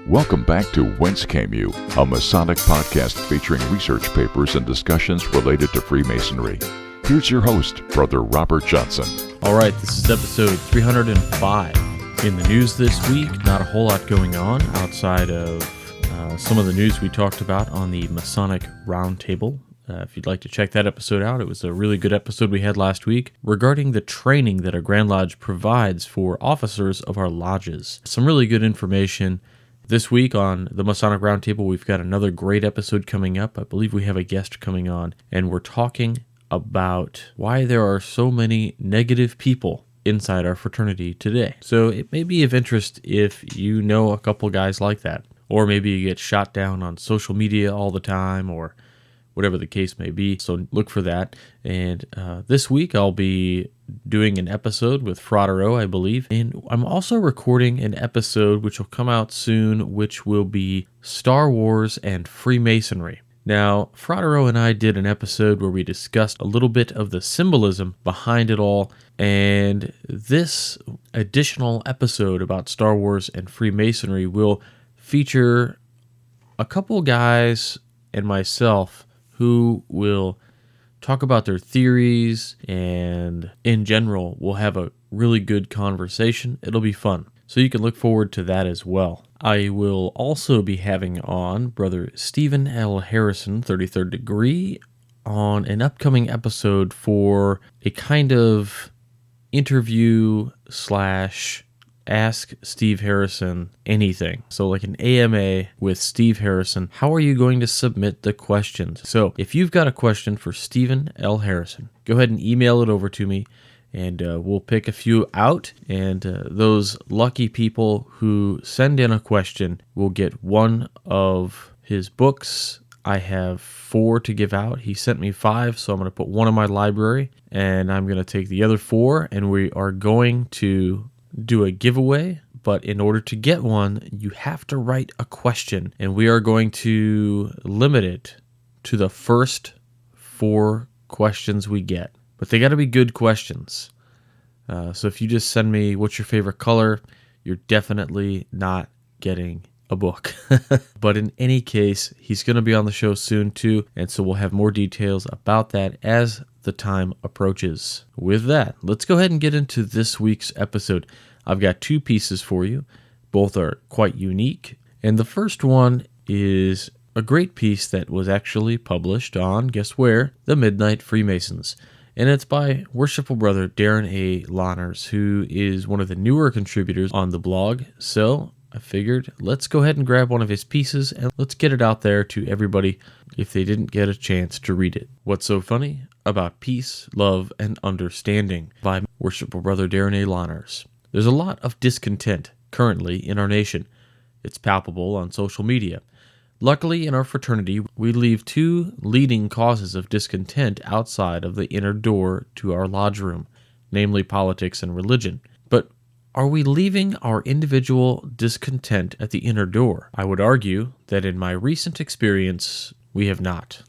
Welcome back to Whence Came You, a Masonic podcast featuring research papers and discussions related to Freemasonry. Here's your host, Brother Robert Johnson. All right, this is episode 305. In the news this week, not a whole lot going on outside of some of the news we talked about on the Masonic Roundtable. If you'd like to check that episode out, it was a really good episode we had last week regarding the training that our Grand Lodge provides for officers of our lodges. Some really good information. This week on the Masonic Roundtable, we've got another great episode coming up. I believe we have a guest coming on, and we're talking about why there are so many negative people inside our fraternity today. So it may be of interest if you know a couple guys like that, or maybe you get shot down on social media all the time, or whatever the case may be. So look for that. And this week I'll be doing an episode with Fratero, I believe. And I'm also recording an episode which will come out soon, which will be Star Wars and Freemasonry. Now, Fratero and I did an episode where we discussed a little bit of the symbolism behind it all. And this additional episode about Star Wars and Freemasonry will feature a couple guys and myself who will talk about their theories, and in general, we'll have a really good conversation. It'll be fun. So you can look forward to that as well. I will also be having on Brother Stephen L. Harrison, 33rd Degree, on an upcoming episode for a kind of interview / Ask Steve Harrison anything. So like an AMA with Steve Harrison. How are you going to submit the questions? So if you've got a question for Stephen L. Harrison, go ahead and email it over to me, and we'll pick a few out. And those lucky people who send in a question will get one of his books. I have 4 to give out. He sent me 5, so I'm going to put one in my library, and I'm going to take the other 4, and we are going to do a giveaway. But in order to get one, you have to write a question, and we are going to limit it to the first 4 questions we get. But they got to be good questions. So if you just send me what's your favorite color, you're definitely not getting a book. But in any case, he's going to be on the show soon too, and so we'll have more details about that as the time approaches. With that, let's go ahead and get into this week's episode. I've got 2 pieces for you. Both are quite unique. And the first one is a great piece that was actually published on, guess where? The Midnight Freemasons. And it's by Worshipful Brother Darin Lahners, who is one of the newer contributors on the blog. So I figured let's go ahead and grab one of his pieces and let's get it out there to everybody if they didn't get a chance to read it. What's so funny about peace, love, and understanding by Worshipful Brother Darin Lahners. There's a lot of discontent currently in our nation. It's palpable on social media. Luckily, in our fraternity, we leave 2 leading causes of discontent outside of the inner door to our lodge room, namely politics and religion. But are we leaving our individual discontent at the inner door? I would argue that in my recent experience, we have not.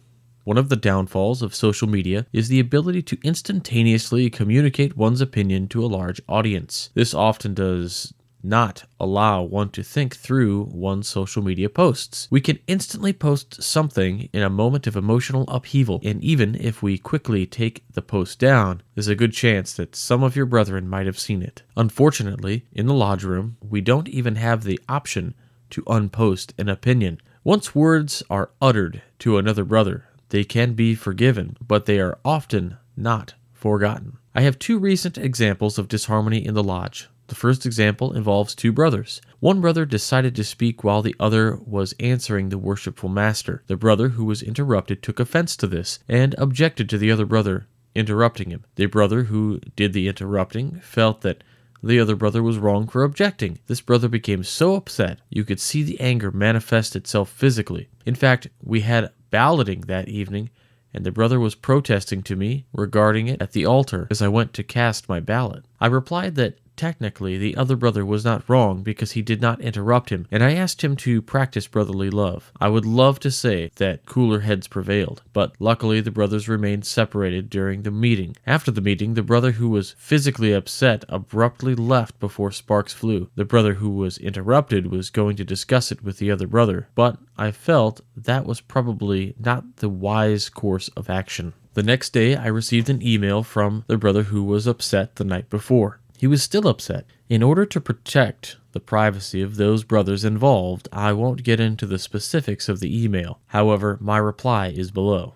One of the downfalls of social media is the ability to instantaneously communicate one's opinion to a large audience. This often does not allow one to think through one's social media posts. We can instantly post something in a moment of emotional upheaval, and even if we quickly take the post down, there's a good chance that some of your brethren might have seen it. Unfortunately, in the lodge room, we don't even have the option to unpost an opinion. Once words are uttered to another brother, they can be forgiven, but they are often not forgotten. I have 2 recent examples of disharmony in the lodge. The first example involves 2 brothers. One brother decided to speak while the other was answering the worshipful master. The brother who was interrupted took offense to this and objected to the other brother interrupting him. The brother who did the interrupting felt that the other brother was wrong for objecting. This brother became so upset, you could see the anger manifest itself physically. In fact, we had balloting that evening, and the brother was protesting to me regarding it at the altar as I went to cast my ballot. I replied that technically the other brother was not wrong because he did not interrupt him, and I asked him to practice brotherly love. I would love to say that cooler heads prevailed, but luckily the brothers remained separated during the meeting. After the meeting, the brother who was physically upset abruptly left before sparks flew. The brother who was interrupted was going to discuss it with the other brother, but I felt that was probably not the wise course of action. The next day, I received an email from the brother who was upset the night before. He was still upset. In order to protect the privacy of those brothers involved, I won't get into the specifics of the email. However, my reply is below.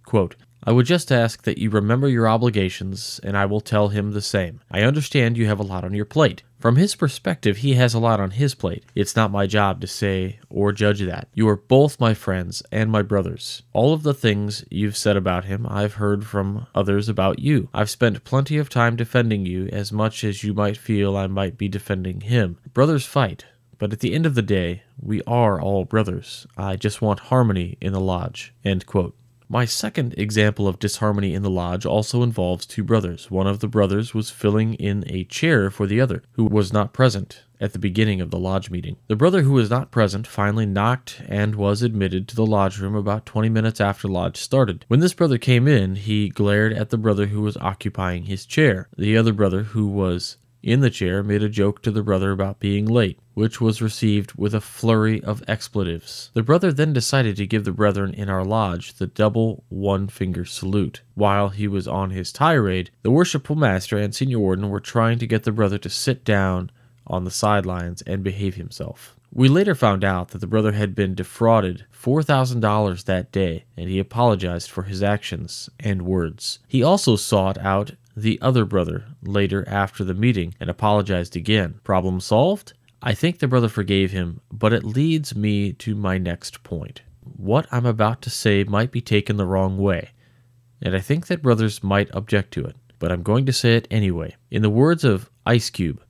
Quote, I would just ask that you remember your obligations, and I will tell him the same. I understand you have a lot on your plate. From his perspective, he has a lot on his plate. It's not my job to say or judge that. You are both my friends and my brothers. All of the things you've said about him, I've heard from others about you. I've spent plenty of time defending you as much as you might feel I might be defending him. Brothers fight, but at the end of the day, we are all brothers. I just want harmony in the lodge. End quote. My second example of disharmony in the lodge also involves two brothers. One of the brothers was filling in a chair for the other, who was not present at the beginning of the lodge meeting. The brother who was not present finally knocked and was admitted to the lodge room about 20 minutes after lodge started. When this brother came in, he glared at the brother who was occupying his chair. The other brother, who was in the chair, made a joke to the brother about being late, which was received with a flurry of expletives. The brother then decided to give the brethren in our lodge the double one-finger salute. While he was on his tirade, the worshipful master and senior warden were trying to get the brother to sit down on the sidelines and behave himself. We later found out that the brother had been defrauded $4,000 that day, and he apologized for his actions and words. He also sought out the other brother later after the meeting and apologized again. Problem solved? I think the brother forgave him, but it leads me to my next point. What I'm about to say might be taken the wrong way, and I think that brothers might object to it, but I'm going to say it anyway. In the words of Ice Cube,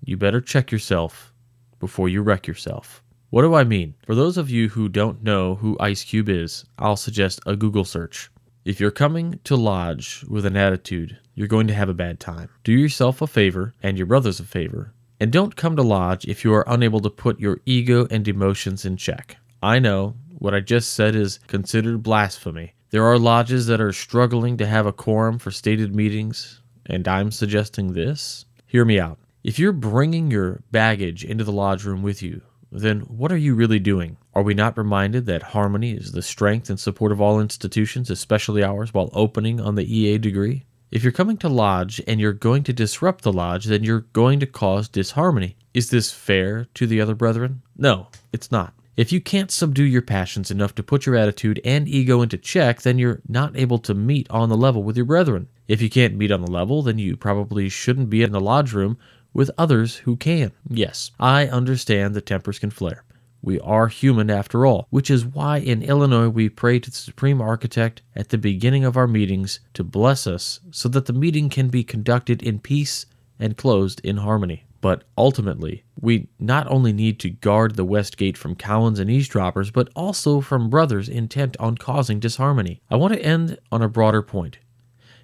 you better check yourself before you wreck yourself. What do I mean? For those of you who don't know who Ice Cube is, I'll suggest a Google search. If you're coming to lodge with an attitude, you're going to have a bad time. Do yourself a favor and your brothers a favor, and don't come to lodge if you are unable to put your ego and emotions in check. I know what I just said is considered blasphemy. There are lodges that are struggling to have a quorum for stated meetings, and I'm suggesting this. Hear me out. If you're bringing your baggage into the lodge room with you, then what are you really doing? Are we not reminded that harmony is the strength and support of all institutions, especially ours, while opening on the EA degree? If you're coming to lodge and you're going to disrupt the lodge, then you're going to cause disharmony. Is this fair to the other brethren? No, it's not. If you can't subdue your passions enough to put your attitude and ego into check, then you're not able to meet on the level with your brethren. If you can't meet on the level, then you probably shouldn't be in the lodge room with others who can. Yes, I understand that tempers can flare. We are human after all, which is why in Illinois we pray to the Supreme Architect at the beginning of our meetings to bless us so that the meeting can be conducted in peace and closed in harmony. But ultimately, we not only need to guard the West Gate from Cowans and eavesdroppers, but also from brothers intent on causing disharmony. I want to end on a broader point.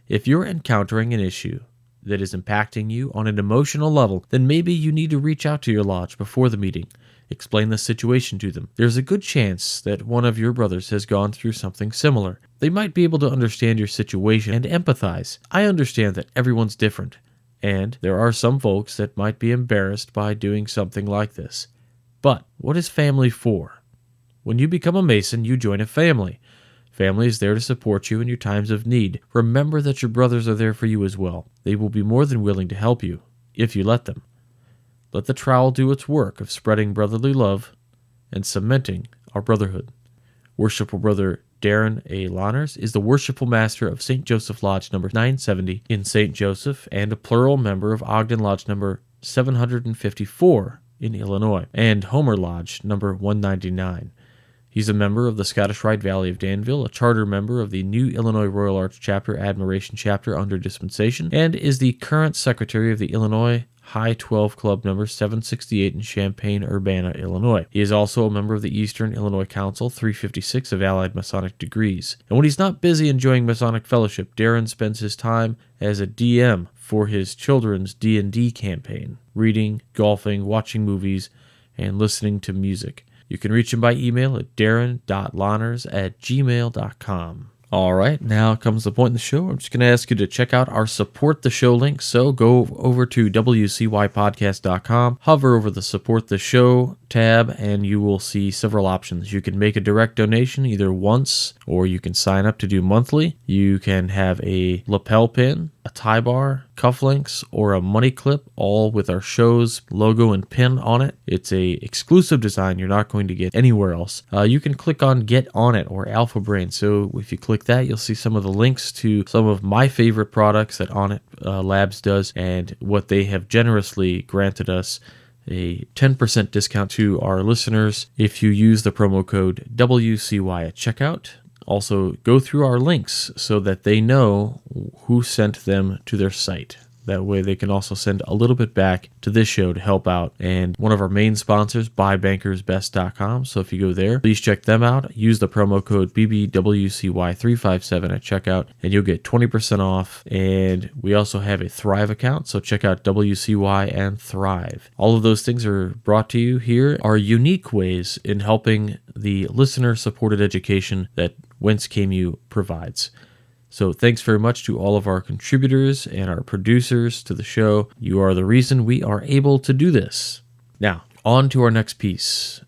If you're encountering an issue that is impacting you on an emotional level, then maybe you need to reach out to your lodge before the meeting. Explain the situation to them. There's a good chance that one of your brothers has gone through something similar. They might be able to understand your situation and empathize. I understand that everyone's different, and there are some folks that might be embarrassed by doing something like this. But what is family for? When you become a Mason, you join a family. Family is there to support you in your times of need. Remember that your brothers are there for you as well. They will be more than willing to help you, if you let them. Let the trowel do its work of spreading brotherly love and cementing our brotherhood. Worshipful Brother Darin Lahners is the Worshipful Master of St. Joseph Lodge number 970 in St. Joseph and a plural member of Ogden Lodge number 754 in Illinois and Homer Lodge number 199. He's a member of the Scottish Rite Valley of Danville, a charter member of the New Illinois Royal Arch Chapter Admiration Chapter under dispensation, and is the current secretary of the Illinois High 12 Club number 768 in Champaign-Urbana, Illinois. He is also a member of the Eastern Illinois Council 356 of Allied Masonic degrees. And when he's not busy enjoying Masonic fellowship, Darin spends his time as a DM for his children's D&D campaign, reading, golfing, watching movies, and listening to music. You can reach him by email at darin.lahners@gmail.com. All right, now comes the point in the show. I'm just going to ask you to check out our Support the Show link. So go over to wcypodcast.com, hover over the Support the Show tab, and you will see several options. You can make a direct donation either once, or you can sign up to do monthly. You can have a lapel pin, a tie bar, cufflinks, or a money clip, all with our show's logo and pin on it. It's a exclusive design you're not going to get anywhere else. You can click on Get On It or Alpha Brain. So if you click that, you'll see some of the links to some of my favorite products that On It Labs does, and what they have generously granted us a 10% discount to our listeners if you use the promo code WCY at checkout. Also, go through our links so that they know who sent them to their site. That way they can also send a little bit back to this show to help out. And one of our main sponsors, buybankersbest.com. So if you go there, please check them out. Use the promo code BBWCY357 at checkout, and you'll get 20% off. And we also have a Thrive account, so check out WCY and Thrive. All of those things are brought to you here, are unique ways in helping the listener-supported education that Whence provides. So thanks very much to all of our contributors and our producers to the show. You are the reason we are able to do this. Now, on to our next piece,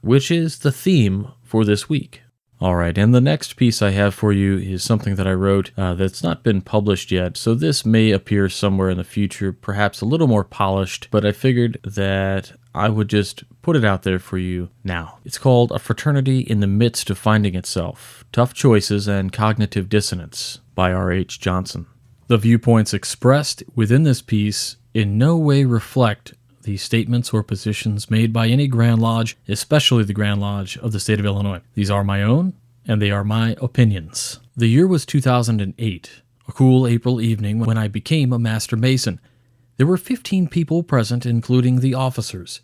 which is the theme for this week. All right, and the next piece I have for you is something that I wrote that's not been published yet, so this may appear somewhere in the future, perhaps a little more polished, but I figured that I would just put it out there for you now. It's called A Fraternity in the Midst of Finding Itself, Tough Choices and Cognitive Dissonance by R.H. Johnson. The viewpoints expressed within this piece in no way reflect the statements or positions made by any Grand Lodge, especially the Grand Lodge of the state of Illinois. These are my own, and they are my opinions. The year was 2008, a cool April evening when I became a Master Mason. There were 15 people present, including the officers.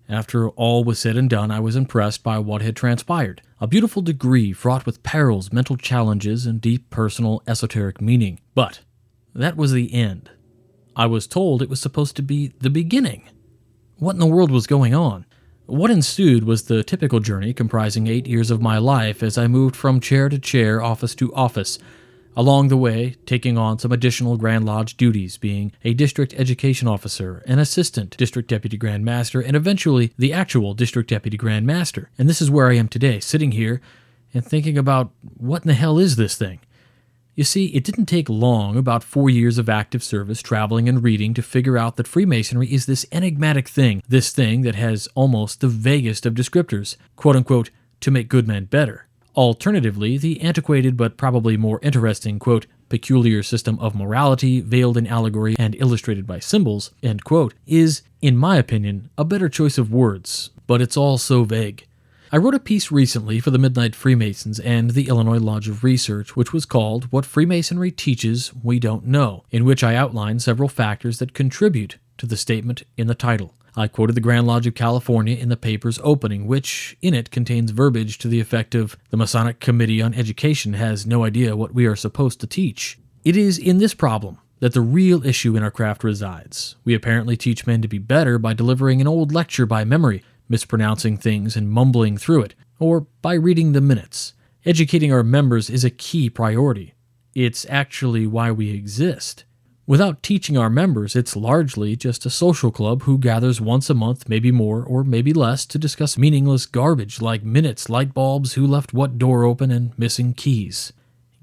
After all was said and done, I was impressed by what had transpired. A beautiful degree fraught with perils, mental challenges, and deep personal esoteric meaning. But that was the end. I was told it was supposed to be the beginning. What in the world was going on? What ensued was the typical journey comprising 8 years of my life as I moved from chair to chair, office to office. Along the way, taking on some additional Grand Lodge duties, being a district education officer, an assistant district deputy Grand Master, and eventually the actual district deputy Grand Master. And this is where I am today, sitting here and thinking about what in the hell is this thing? You see, it didn't take long, about 4 years of active service, traveling and reading, to figure out that Freemasonry is this enigmatic thing, this thing that has almost the vaguest of descriptors, quote-unquote, to make good men better. Alternatively, the antiquated but probably more interesting, quote, peculiar system of morality, veiled in allegory and illustrated by symbols, end quote, is, in my opinion, a better choice of words, but it's all so vague. I wrote a piece recently for the Midnight Freemasons and the Illinois Lodge of Research, which was called What Freemasonry Teaches We Don't Know, in which I outlined several factors that contribute to the statement in the title. I quoted the Grand Lodge of California in the paper's opening, which in it contains verbiage to the effect of, the Masonic Committee on Education has no idea what we are supposed to teach. It is in this problem that the real issue in our craft resides. We apparently teach men to be better by delivering an old lecture by memory, mispronouncing things and mumbling through it, or by reading the minutes. Educating our members is a key priority. It's actually why we exist. Without teaching our members, it's largely just a social club who gathers once a month, maybe more or maybe less, to discuss meaningless garbage like minutes, light bulbs, who left what door open, and missing keys.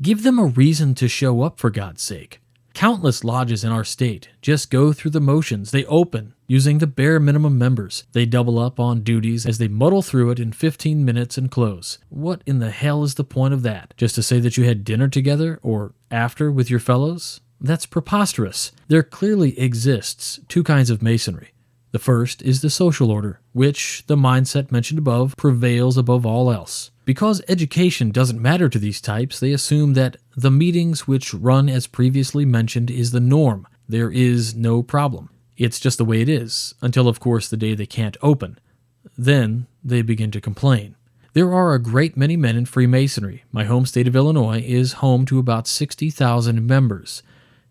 Give them a reason to show up, for God's sake. Countless lodges in our state just go through the motions. They open using the bare minimum members. They double up on duties as they muddle through it in 15 minutes and close. What in the hell is the point of that? Just to say that you had dinner together or after with your fellows? That's preposterous. There clearly exists two kinds of masonry. The first is the social order, which, the mindset mentioned above, prevails above all else. Because education doesn't matter to these types, they assume that the meetings which run as previously mentioned is the norm. There is no problem. It's just the way it is, until of course the day they can't open. Then they begin to complain. There are a great many men in Freemasonry. My home state of Illinois is home to about 60,000 members.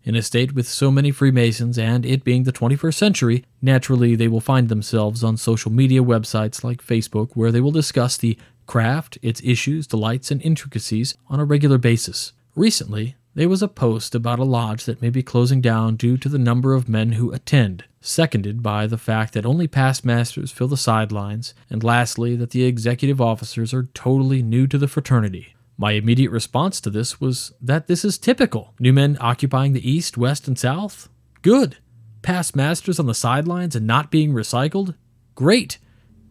In a state with so many Freemasons and it being the 21st century, naturally they will find themselves on social media websites like Facebook where they will discuss the craft, its issues, delights, and intricacies on a regular basis. Recently, there was a post about a lodge that may be closing down due to the number of men who attend, seconded by the fact that only past masters fill the sidelines, and lastly, that the executive officers are totally new to the fraternity. My immediate response to this was that this is typical. New men occupying the east, west, and south? Good. Past masters on the sidelines and not being recycled? Great.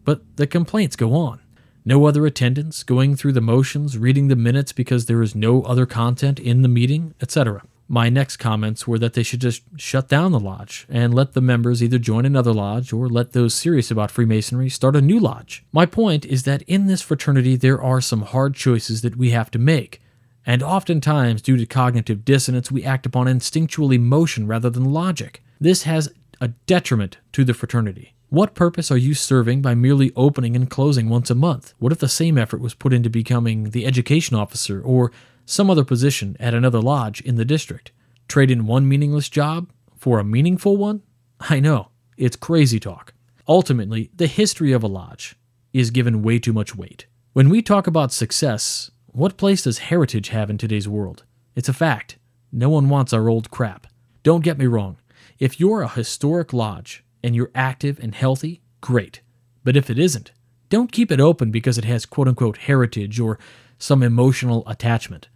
But the complaints go on. No other attendance, going through the motions, reading the minutes because there is no other content in the meeting, etc. My next comments were that they should just shut down the lodge and let the members either join another lodge or let those serious about Freemasonry start a new lodge. My point is that in this fraternity there are some hard choices that we have to make, and oftentimes due to cognitive dissonance we act upon instinctual emotion rather than logic. This has a detriment to the fraternity. What purpose are you serving by merely opening and closing once a month? What if the same effort was put into becoming the education officer or some other position at another lodge in the district? Trade in one meaningless job for a meaningful one? I know, it's crazy talk. Ultimately, the history of a lodge is given way too much weight. When we talk about success, what place does heritage have in today's world? It's a fact. No one wants our old crap. Don't get me wrong. If you're a historic lodge and you're active and healthy, great. But if it isn't, don't keep it open because it has quote-unquote heritage or some emotional attachment.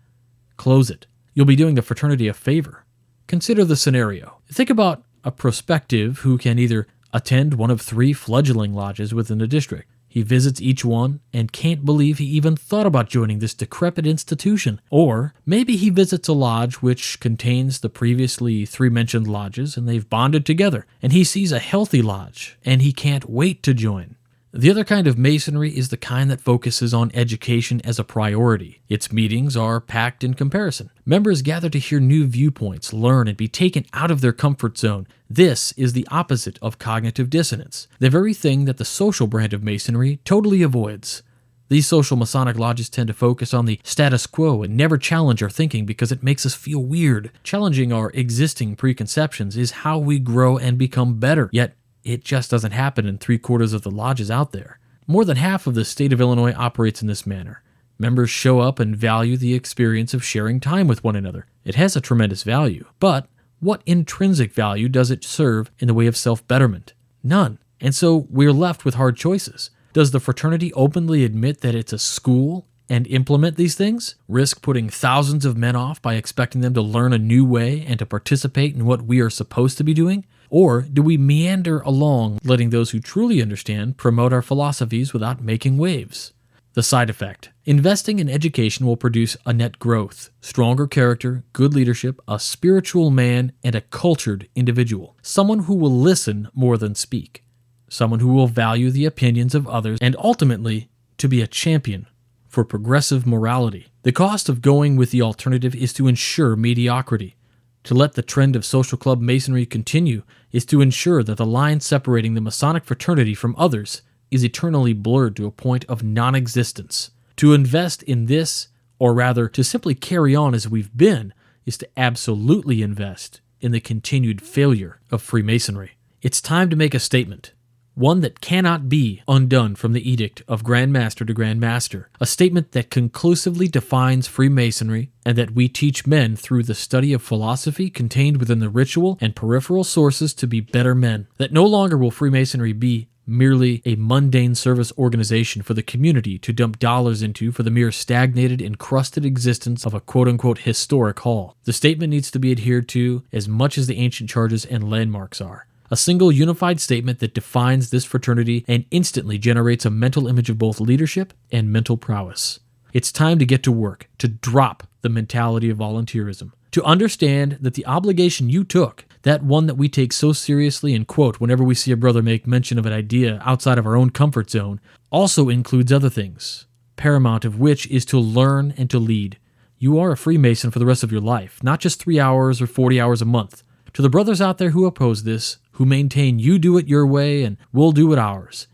Close it. You'll be doing the fraternity a favor. Consider the scenario. Think about a prospective who can either attend one of 3 fledgling lodges within the district. He visits each one and can't believe he even thought about joining this decrepit institution. Or maybe he visits a lodge which contains the previously 3 mentioned lodges and they've bonded together, and he sees a healthy lodge and he can't wait to join. The other kind of masonry is the kind that focuses on education as a priority. Its meetings are packed in comparison. Members gather to hear new viewpoints, learn, and be taken out of their comfort zone. This is the opposite of cognitive dissonance, the very thing that the social brand of masonry totally avoids. These social Masonic lodges tend to focus on the status quo and never challenge our thinking because it makes us feel weird. Challenging our existing preconceptions is how we grow and become better, yet it just doesn't happen in 3/4 of the lodges out there. More than half of the state of Illinois operates in this manner. Members show up and value the experience of sharing time with one another. It has a tremendous value. But what intrinsic value does it serve in the way of self-betterment? None. And so we're left with hard choices. Does the fraternity openly admit that it's a school and implement these things? Risk putting thousands of men off by expecting them to learn a new way and to participate in what we are supposed to be doing? Or do we meander along, letting those who truly understand promote our philosophies without making waves? The side effect. Investing in education will produce a net growth, stronger character, good leadership, a spiritual man, and a cultured individual. Someone who will listen more than speak. Someone who will value the opinions of others, and ultimately, to be a champion for progressive morality. The cost of going with the alternative is to ensure mediocrity. To let the trend of social club masonry continue is to ensure that the line separating the Masonic fraternity from others is eternally blurred to a point of non-existence. To invest in this, or rather to simply carry on as we've been, is to absolutely invest in the continued failure of Freemasonry. It's time to make a statement. One that cannot be undone from the edict of Grand Master to Grand Master, a statement that conclusively defines Freemasonry and that we teach men through the study of philosophy contained within the ritual and peripheral sources to be better men, that no longer will Freemasonry be merely a mundane service organization for the community to dump dollars into for the mere stagnated, encrusted existence of a quote-unquote historic hall. The statement needs to be adhered to as much as the ancient charges and landmarks are. A single unified statement that defines this fraternity and instantly generates a mental image of both leadership and mental prowess. It's time to get to work, to drop the mentality of volunteerism, to understand that the obligation you took, that one that we take so seriously and quote whenever we see a brother make mention of an idea outside of our own comfort zone, also includes other things, paramount of which is to learn and to lead. You are a Freemason for the rest of your life, not just 3 hours or 40 hours a month. To the brothers out there who oppose this, who maintain you do it your way and we'll do it ours,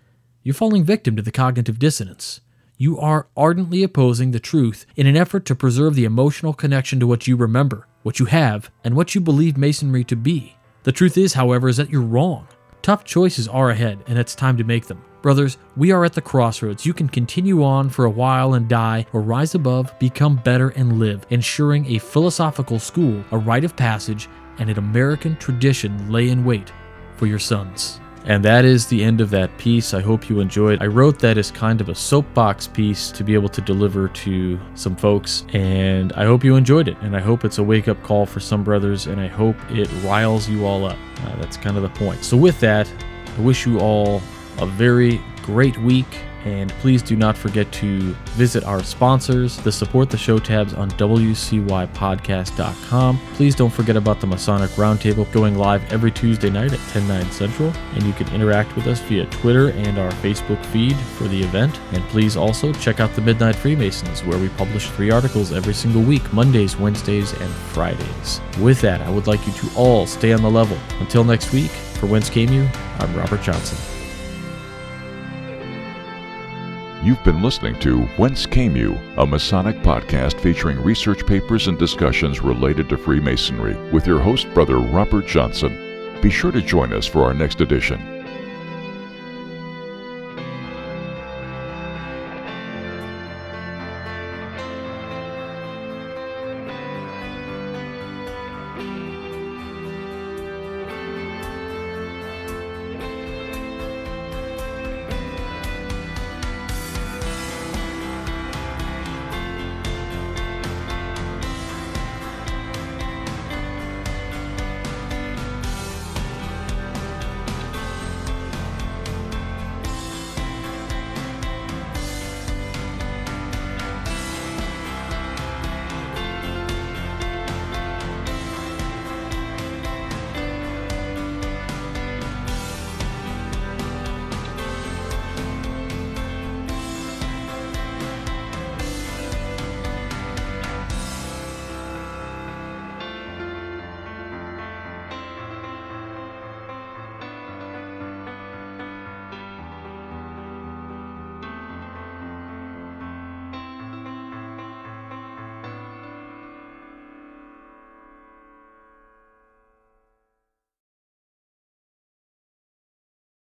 you're falling victim to the cognitive dissonance. You are ardently opposing the truth in an effort to preserve the emotional connection to what you remember what you have, and what you believe Masonry to be. The truth is, however, is that you're wrong. Tough choices are ahead, and it's time to make them. Brothers, we are at the crossroads. You can continue on for a while and die, or rise above, become better, and live, ensuring a philosophical school, a rite of passage, and an American tradition lay in wait for your sons. And that is the end of that piece. I hope you enjoyed. I wrote that as kind of a soapbox piece to be able to deliver to some folks, and I hope you enjoyed it, and I hope it's a wake-up call for some brothers, and I hope it riles you all up. That's kind of the point. So with that, I wish you all a very great week, and please do not forget to visit our sponsors, the Support the Show tabs on wcypodcast.com. Please don't forget about the Masonic Roundtable going live every Tuesday night at 10/9 Central, and you can interact with us via Twitter and our Facebook feed for the event. And please also check out the Midnight Freemasons, where we publish 3 articles every single week, Mondays, Wednesdays, and Fridays. With that, I would like you to all stay on the level. Until next week, for Whence Came You, I'm Robert Johnson. You've been listening to Whence Came You, a Masonic podcast featuring research papers and discussions related to Freemasonry with your host, Brother Robert Johnson. Be sure to join us for our next edition.